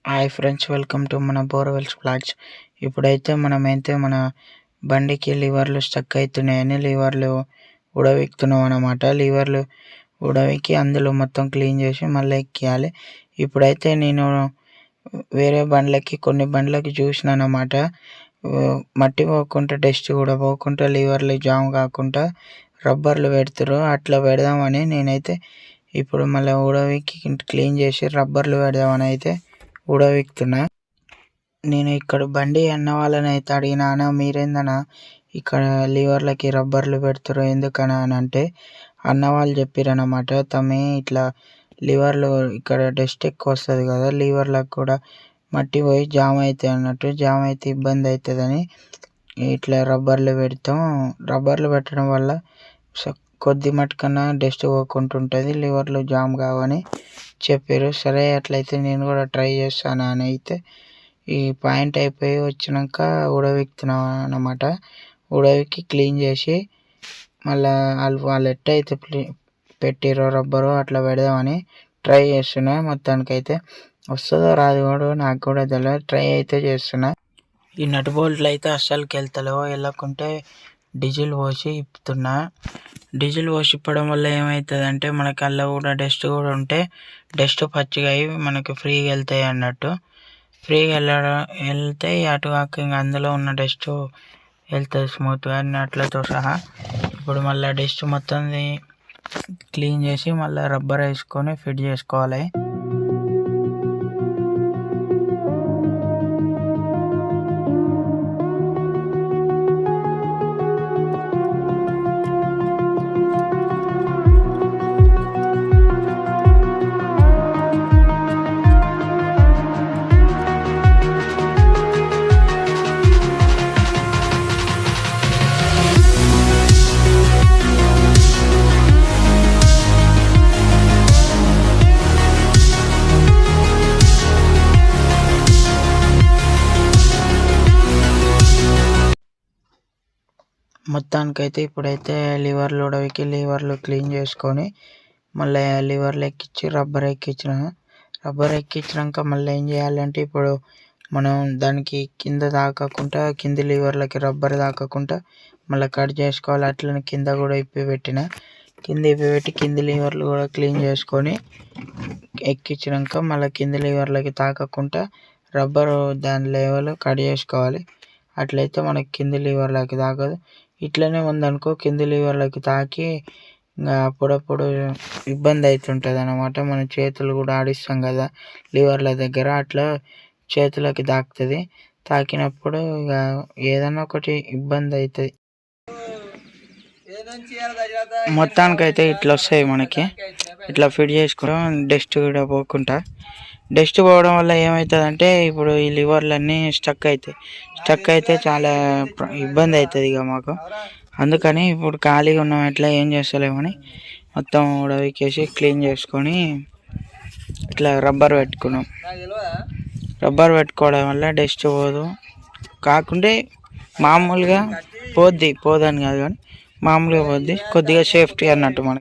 Hi friends, welcome to మన borewells flats. ఇప్పుడైతే మనమైతే మన బండికి లివర్లు స్టక్ అవుతున్నాయని లివర్లు ఉడవిక్తున్నాం అన్నమాట. లివర్లు ఉడవికి అందులో మొత్తం క్లీన్ చేసి మళ్ళీ ఎక్కియాలి. ఇప్పుడైతే నేను వేరే కొన్ని బండ్లకి చూసిన అన్నమాట. మట్టి పోకుండా డస్ట్ కూడా పోకుండా లివర్లు జామ్ కాకుండా రబ్బర్లు పెడతారు. అట్లా పెడదామని నేనైతే ఇప్పుడు మళ్ళీ ఉడవికి క్లీన్ చేసి రబ్బర్లు పెడదామని అయితే ఉడవిక్తున్నా. నేను ఇక్కడ బండి అన్న వాళ్ళని అయితే అడిగినా, మీరేందన్నా ఇక్కడ లివర్లకి రబ్బర్లు పెడతారు ఎందుకనా అని అంటే, అన్న వాళ్ళు చెప్పారన్నమాట, తమ్మి ఇట్లా లివర్లు ఇక్కడ డస్ట్ ఎక్కువ వస్తుంది కదా, లివర్లకు కూడా మట్టి పోయి జామ్ అవుతాయి అన్నట్టు, జామ్ అయితే ఇబ్బంది అవుతుందని ఇట్లా రబ్బర్లు పెడతాం. రబ్బర్లు పెట్టడం వల్ల కొద్ది మట్టుకన్నా డస్ట్ పోకుండా ఉంటుంది, లివర్లు జామ్ కావని చెప్పారు. సరే అట్లయితే నేను కూడా ట్రై చేస్తాను అని అయితే ఈ పాయింట్ అయిపోయి వచ్చినాక ఉడవిక్తున్నాం అన్నమాట. ఉడవికి క్లీన్ చేసి మళ్ళీ వాళ్ళు ఎట్టయితే పెట్టిరో రబ్బరు అట్లా పెడదామని ట్రై చేస్తున్నా. మొత్తానికైతే వస్తుందో రాదు కూడా నాకు కూడా తెలియదు, ట్రై అయితే చేస్తున్నా. ఈ నట్ బోల్ట్లు అయితే అస్సలుకి వెళ్తలేవు, వెళ్ళకుంటే డీజిల్ పోసి ఇప్పుతున్నా. డీజిల్ పోసి ఇప్పడం వల్ల ఏమవుతుందంటే మనకి అలా కూడా డస్ట్ కూడా ఉంటే డస్ట్ పచ్చిగా అయ్యి మనకి ఫ్రీగా వెళ్తాయి అన్నట్టు. ఫ్రీగా వెళ్తాయి అటు కాక ఇంకా అందులో ఉన్న డస్ట్ వెళ్తుంది స్మూత్గా నట్లతో సహా. ఇప్పుడు మళ్ళీ డస్ట్ మొత్తం క్లీన్ చేసి మళ్ళీ రబ్బర్ వేసుకొని ఫిట్ చేసుకోవాలి. మొత్తానికైతే ఇప్పుడైతే లివర్లు ఉడవికి లివర్లు క్లీన్ చేసుకొని మళ్ళీ లివర్లు ఎక్కించి రబ్బర్ ఎక్కించిన. రబ్బర్ ఎక్కించినాక మళ్ళీ ఏం చేయాలంటే, ఇప్పుడు మనం దానికి కింద తాకకుండా కింది లివర్లకి రబ్బర్ తాకకుండా మళ్ళీ కట్ చేసుకోవాలి. అట్లనే కింద కూడా ఇప్పిపెట్టిన. కింద ఇప్పిపెట్టి కింది లివర్లు కూడా క్లీన్ చేసుకొని ఎక్కించినాక మళ్ళీ కింది లివర్లకి తాకకుండా రబ్బర్ దాని లెవెల్ కట్ చేసుకోవాలి. అట్లయితే మనకి కింది లివర్లకి తాకదు. ఇట్లనే ఉందనుకో కింది లివర్లకి తాకి ఇంకా అప్పుడప్పుడు ఇబ్బంది అవుతుంటుంది అన్నమాట. మన చేతులు కూడా ఆడిస్తాం కదా లివర్ల దగ్గర, అట్లా చేతులకి తాకుతుంది. తాకినప్పుడు ఇక ఏదన్నా ఒకటి ఇబ్బంది అవుతుంది. మొత్తానికైతే ఇట్లా వస్తాయి మనకి. ఇట్లా ఫిట్ చేసుకోవడం డస్ట్ కూడా పోకుండా. డస్ట్ పోవడం వల్ల ఏమవుతుందంటే ఇప్పుడు ఈ లివర్లన్నీ స్టక్ అయితే చాలా ఇబ్బంది అవుతుంది ఇక మాకు. అందుకని ఇప్పుడు ఖాళీగా ఉన్నాం, ఎట్లా ఏం చేస్తలేమని మొత్తం ఉడవికేసి క్లీన్ చేసుకొని ఇట్లా రబ్బర్ పెట్టుకున్నాం. రబ్బర్ పెట్టుకోవడం వల్ల డస్ట్ పోదు, కాకుంటే మామూలుగా పోదని కాదు కానీ మామూలుగా పోద్ది, కొద్దిగా సేఫ్టీ అన్నట్టు మనకి.